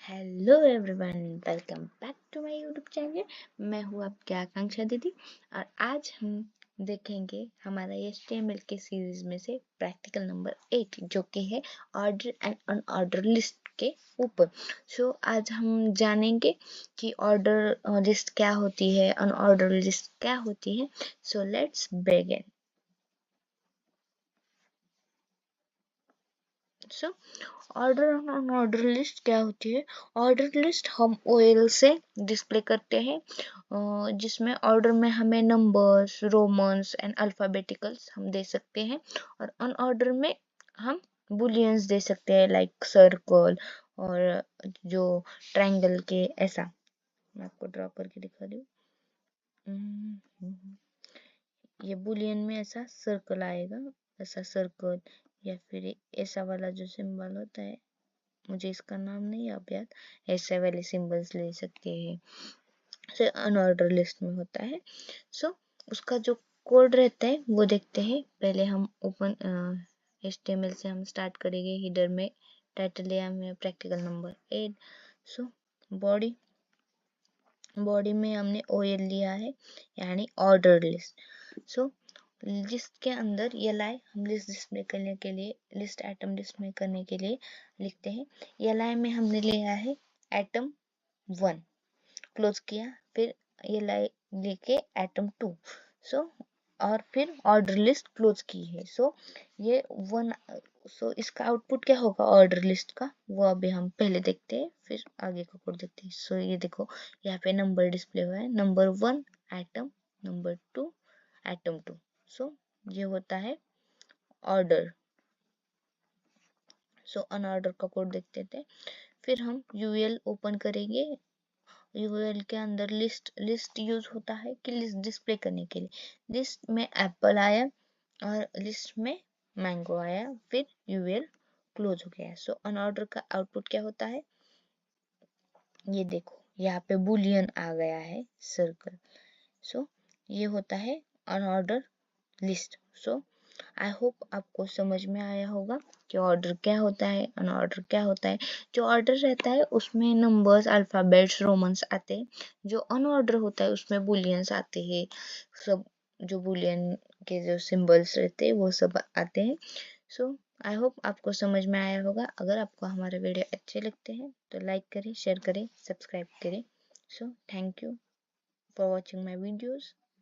Hello everyone, welcome back to my YouTube channel. मैं हूँ आपकी आकांक्षा दीदी और आज हम देखेंगे हमारा HTML के सीरीज में से प्रैक्टिकल नंबर 8 जो कि है ऑर्डर एंड अनऑर्डर लिस्ट के ऊपर। आज हम जानेंगे कि ऑर्डर लिस्ट क्या होती है, अनऑर्डर लिस्ट क्या होती है। Let's begin. ऑर्डर और अनऑर्डर लिस्ट क्या होती है? ऑर्डर लिस्ट हम OL से डिस्प्ले करते हैं, जिसमें ऑर्डर में हमें नंबर्स, रोमन्स एंड अल्फाबेटिकल्स हम दे सकते हैं और अनऑर्डर में हम बुलियंस दे सकते हैं लाइक सर्कल और जो ट्रायंगल के ऐसा। मैं आपको ड्रॉ करके दिखा दूँ। ये बुलियन में ऐसा सर्कल आएगा, ऐसा सर्कल, या फिर ऐसा वाला जो सिंबल होता है, मुझे इसका नाम नहीं याद, ऐसे वाले सिंबल्स ले सकते हैं। अनऑर्डर लिस्ट में होता है। उसका जो कोड रहता है वो देखते हैं। पहले हम ओपन HTML से हम स्टार्ट करेंगे। हिडर में टाइटल लिया हमने प्रैक्टिकल नंबर 8। बॉडी में हमने OL लिया है, यानी ऑर्डर लिस्ट। लिस्ट के अंदर LI हम लिस्ट डिस्प्ले करने के लिए, लिस्ट आइटम डिस्प्ले करने के लिए लिखते हैं। LI में हमने लिया है आइटम 1, क्लोज किया, फिर LI लेके आइटम 2, और फिर ऑर्डर लिस्ट क्लोज की है। ये 1। इसका आउटपुट क्या होगा ऑर्डर लिस्ट का, वो अभी हम पहले देखते हैं, फिर आगे का कोड देखते हैं। ये देखो, यहाँ पे नंबर डिस्प्ले हुआ है, नंबर 1 आइटम, नंबर 2 आइटम 2। ये होता है ऑर्डर। अनऑर्डर का कोड देखते थे। फिर हम UL ओपन करेंगे। UL के अंदर लिस्ट यूज होता है कि लिस्ट डिस्प्ले करने के लिए। लिस्ट में एप्पल आया और लिस्ट में मैंगो आया, फिर UL क्लोज हो गया। अनऑर्डर का आउटपुट क्या होता है, ये देखो, यहाँ पे बुलियन आ गया है, सर्कल। ये होता है अनऑर्डर लिस्ट। आई होप आपको समझ में आया होगा कि ऑर्डर क्या होता है, अनऑर्डर क्या होता है। जो ऑर्डर रहता है उसमें नंबर्स, अल्फाबेट्स, रोमन्स आते हैं। जो अनऑर्डर होता है उसमें बुलियंस आते हैं। सब जो बुलियन के जो सिंबल्स रहते हैं वो सब आते हैं। आई होप आपको समझ में आया होगा। अगर आपको हमारे वीडियो अच्छे लगते हैं तो लाइक करें, शेयर करें, सब्सक्राइब करें। Thank you for watching my videos.